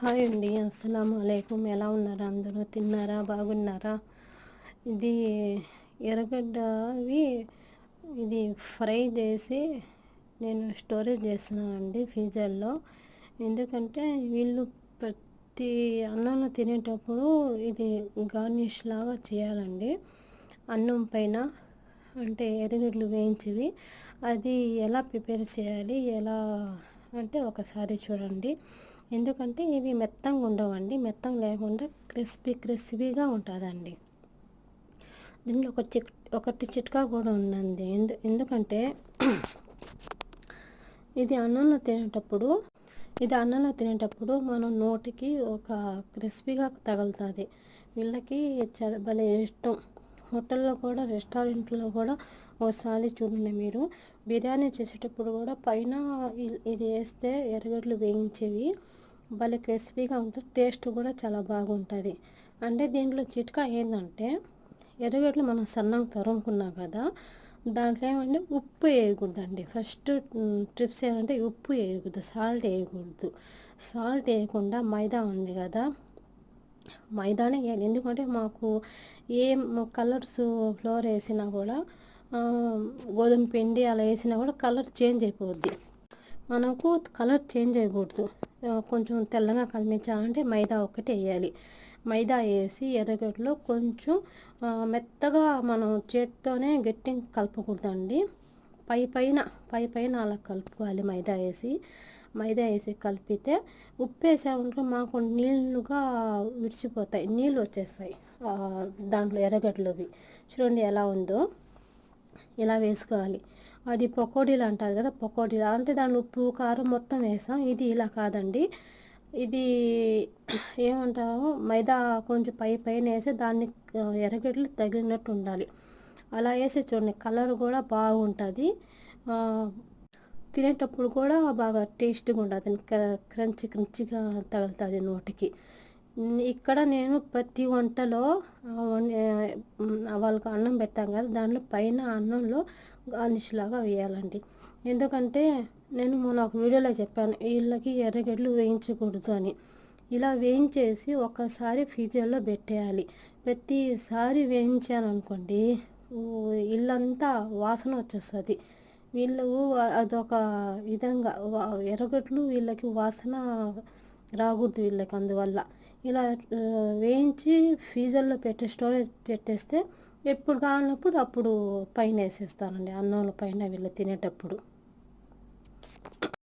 Hi అండి. అస్సలాము అలైకుం. ఎలా ఉన్నారు అందరూ? తిన్నారా? బాగున్నారా? ఇది ఎర్రగడ్డవి ఇది ఫ్రై చేసి నేను స్టోరేజ్ చేస్తున్నానండి ఫ్రీజర్లో. ఎందుకంటే వీళ్ళు ప్రతి అన్నంలో తినేటప్పుడు ఇది గార్నిష్ లాగా చేయాలండి అన్నం పైన. అంటే ఎర్రగడ్డలు వేయించివి అది ఎలా ప్రిపేర్ చేయాలి ఎలా అంటే ఒకసారి చూడండి. ఎందుకంటే ఇవి మెత్తంగా ఉండవండి, మెత్తంగా లేకుండా క్రిస్పీగా ఉంటుందండి. దీనిలో ఒకటి చిట్కా కూడా ఉందండి. ఎందుకంటే ఇది అన్నంలో తినేటప్పుడు మనం నోటికి ఒక క్రిస్పీగా తగులుతుంది. వీళ్ళకి చాలా భలే ఇష్టం. హోటల్లో కూడా రెస్టారెంట్లో కూడా ఒకసారి చూడండి మీరు. బిర్యానీ చేసేటప్పుడు కూడా పైన ఇది వేస్తే ఎర్రగడ్డలు వేయించేవి భలే క్రిస్పీగా ఉంటుంది. టేస్ట్ కూడా చాలా బాగుంటుంది. అంటే దీంట్లో చిట్కా ఏంటంటే ఎర్రగడ్డలు మనం సన్నంగా తరుముకున్నాం కదా, దాంట్లో ఏమంటే ఉప్పు వేయకూడదండి. ఫస్ట్ ట్రిప్స్ ఏమంటే ఉప్పు వేయకూడదు, సాల్ట్ వేయకూడదు. సాల్ట్ వేయకుండా మైదా ఉంది కదా, మైదానే వేయాలి. ఎందుకంటే మాకు ఏం కలర్స్ ఫ్లోర్ వేసినా కూడా గోధుమ పిండి అలా వేసినా కూడా కలర్ చేంజ్ అయిపోద్ది. మనకు కలర్ చేంజ్ అయ్యకూడదు. కొంచెం తెల్లగా కనిపించాలంటే మైదా ఒకటి వేయాలి. మైదా వేసి ఎర్రగడ్డలో కొంచెం మెత్తగా మనం చేత్తోనే గట్టిగా కలపకూడదండి. పై పైన అలా కలుపుకోవాలి. మైదా వేసి కలిపితే ఉప్పు వేసామంటే మాకు నీళ్ళుగా విడిచిపోతాయి, నీళ్ళు వచ్చేస్తాయి దాంట్లో ఎర్రగడ్డలోవి. చూడండి ఎలా ఉందో. ఇలా వేసుకోవాలి. అది పకోడీలు అంటారు కదా, పకోడీలు అంటే దాంట్లో ఉప్పు కారం మొత్తం వేసాం. ఇది ఇలా కాదండి. ఇది ఏమంటాము, మైదా కొంచెం పైన వేసి దాన్ని ఎర్రగడ్డలు తగిలినట్టు ఉండాలి. అలా వేసి చూడండి, కలర్ కూడా బాగుంటుంది. తినేటప్పుడు కూడా బాగా టేస్ట్గా ఉంటుంది. క్రంచిగా తగులుతుంది నోటికి. ఇక్కడ నేను ప్రతి వంటలో వాళ్ళకి అన్నం పెట్టాం కదా, దాంట్లో పైన అన్నంలో గార్నిష్ లాగా వేయాలండి. ఎందుకంటే నేను మొన్న ఒక వీడియోలో చెప్పాను వీళ్ళకి ఎర్రగడ్డలు వేయించకూడదు అని. ఇలా వేయించేసి ఒకసారి ఫ్రీజర్లో పెట్టేయాలి. ప్రతిసారి వేయించాను అనుకోండి, ఇల్లంతా వాసన వచ్చేస్తుంది. వీళ్ళు అదొక విధంగా ఎర్రగడ్డలు వీళ్ళకి వాసన రాకూడదు వీళ్ళకి. అందువల్ల ఇలా వేయించి ఫ్రీజర్లో స్టోరేజ్ పెట్టేస్తే ఎప్పుడు కావాలన్నప్పుడు అప్పుడు పైన వేసేస్తానండి, అన్నంలో పైన వీళ్ళు తినేటప్పుడు.